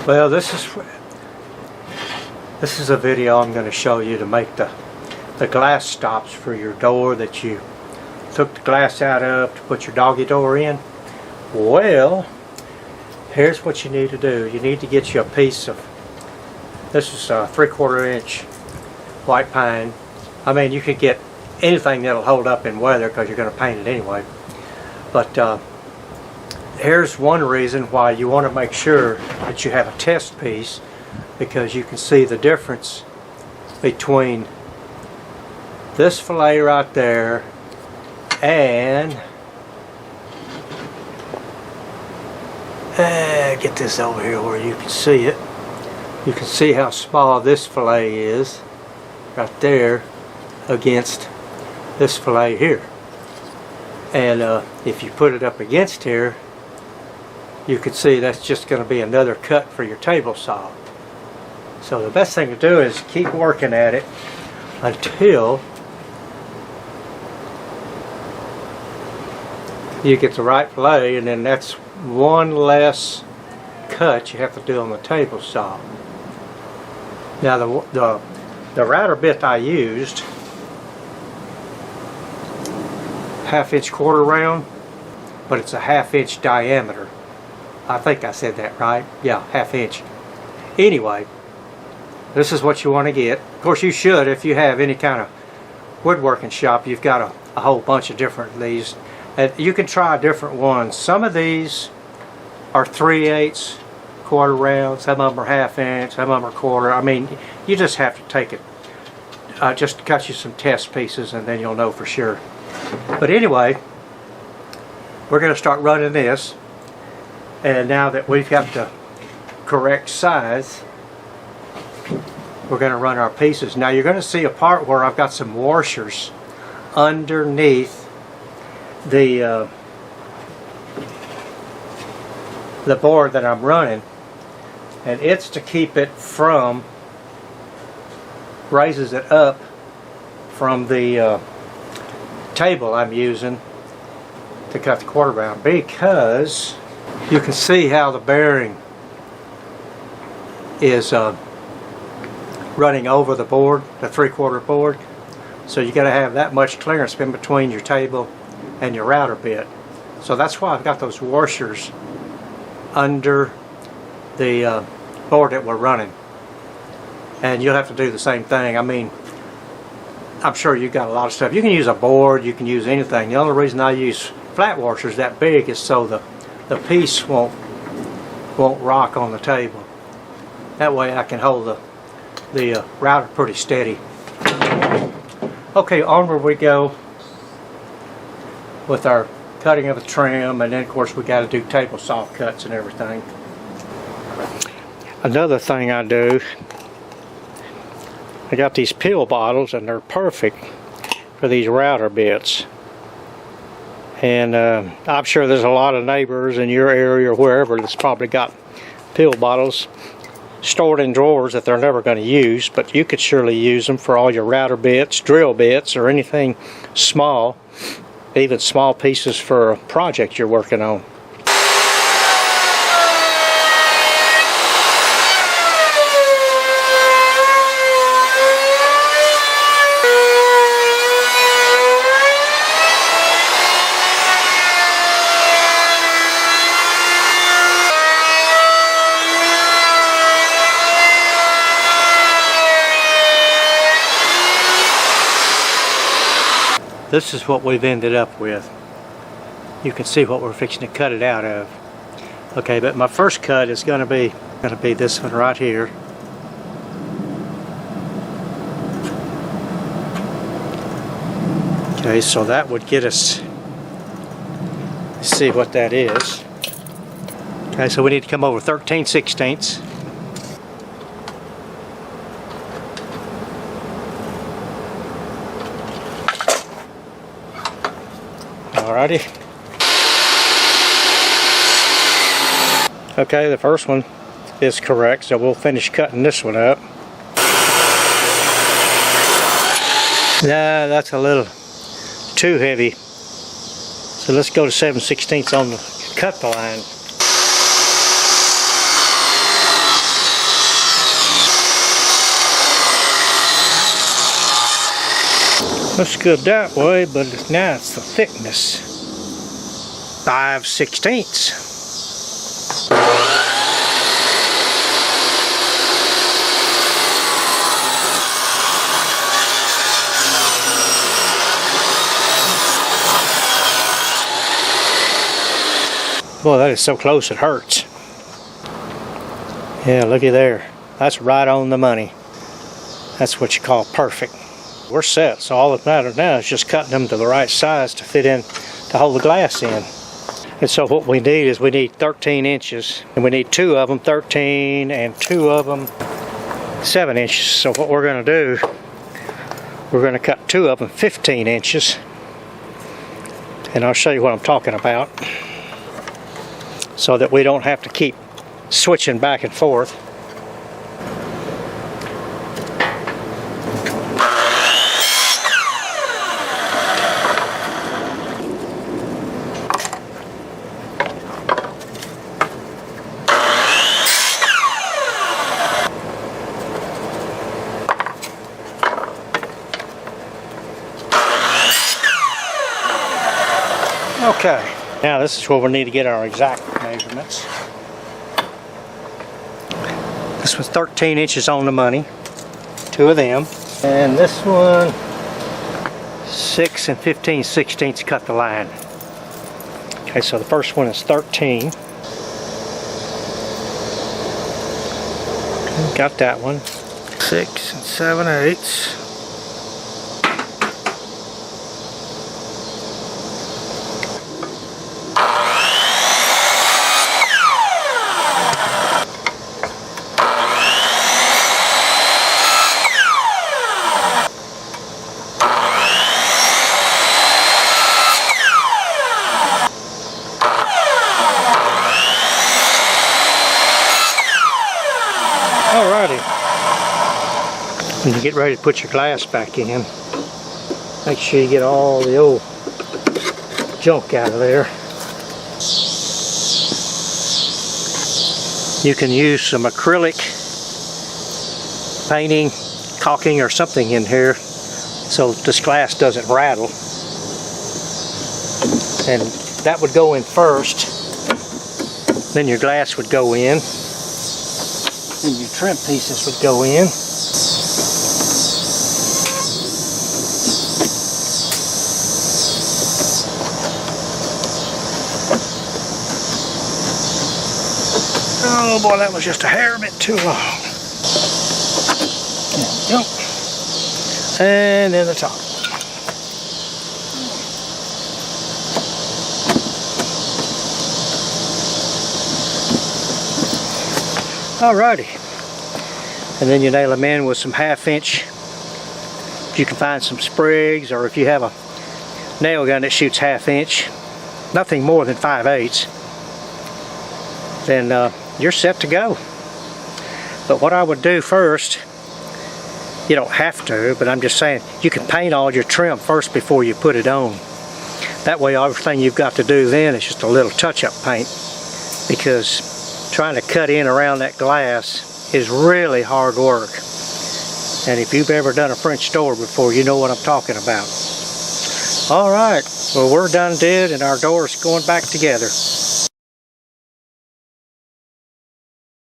Well, this is a video I'm going to show you to make the glass stops for your door that you took the glass out of to put your doggy door in. Well, here's what you need to do. You need to get you a piece of, this is a 3/4 inch white pine. I mean, you could get anything that'll hold up in weather because you're going to paint it anyway. But here's one reason why you want to make sure that you have a test piece, because you can see the difference between this fillet right there and get this over here where you can see it. You can see how small this fillet is right there against this fillet here. And if you put it up against here, you can see that's just going to be another cut for your table saw. So the best thing to do is keep working at it until you get the right fillet, and then that's one less cut you have to do on the table saw. Now the router bit I used, 1/2 inch quarter round, but it's a 1/2 inch diameter. I think I said that right. Yeah, 1/2 inch. Anyway, this is what you want to get. Of course, you should, if you have any kind of woodworking shop, you've got a whole bunch of different of these. And you can try different ones. Some of these are 3/8 quarter round, some of them are 1/2 inch, some of them are quarter. I mean, you just have to take it. Just cut you some test pieces and then you'll know for sure. But anyway, we're going to start running this. And now that we've got the correct size, we're going to run our pieces. Now you're going to see a part where I've got some washers underneath the board that I'm running, and it's to keep it from, raises it up from the table I'm using to cut the quarter round, because you can see how the bearing is running over the board, the 3/4 board. So you got to have that much clearance in between your table and your router bit. So that's why I've got those washers under the board that we're running. And you'll have to do the same thing. I mean, I'm sure you've got a lot of stuff. You can use a board, you can use anything. The only reason I use flat washers that big is so the piece won't rock on the table. That way I can hold the router pretty steady. Okay, onward we go with our cutting of the trim, and then of course we got to do table saw cuts and everything. Another thing I do, I got these pill bottles and they're perfect for these router bits. And I'm sure there's a lot of neighbors in your area or wherever that's probably got pill bottles stored in drawers that they're never going to use, but you could surely use them for all your router bits, drill bits, or anything small, even small pieces for a project you're working on. This is what we've ended up with. You can see what we're fixing to cut it out of. Okay, but my first cut is going to be this one right here. Okay, so that would get us, let's see what that is. Okay, so we need to come over 13/16. Alrighty. Okay, the first one is correct, so we'll finish cutting this one up. Nah, that's a little too heavy. So let's go to 7/16 on the cut the line. Looks good that way, but now it's the thickness. 5/16. Boy, that is so close it hurts. Yeah, looky there. That's right on the money. That's what you call perfect. We're set, so all that matters now is just cutting them to the right size to fit in, to hold the glass in. And so what we need is we need 13 inches, and we need 2 of them 13 and 2 of them 7 inches. So what we're going to do, we're going to cut 2 of them 15 inches, and I'll show you what I'm talking about, so that we don't have to keep switching back and forth. Okay, now this is where we need to get our exact measurements. This was 13 inches on the money, 2 of them, and this one 6 and 15/16 cut the line. Okay, so the first one is 13. Got that one. 6 and 7/8. Alrighty. When you get ready to put your glass back in, make sure you get all the old junk out of there. You can use some acrylic painting, caulking or something in here so this glass doesn't rattle. And that would go in first, then your glass would go in. And your trim pieces would go in. Oh boy, that was just a hair bit too long. There we go. And then the top. Alrighty, and then you nail them in with some 1/2 inch. You can find some sprigs, or if you have a nail gun that shoots 1/2 inch, nothing more than 5/8, then you're set to go. But what I would do first, you don't have to, but I'm just saying, you can paint all your trim first before you put it on. That way everything you've got to do then is just a little touch-up paint, because trying to cut in around that glass is really hard work. And if you've ever done a French door before, you know what I'm talking about. Alright, well we're done did, and our door is going back together.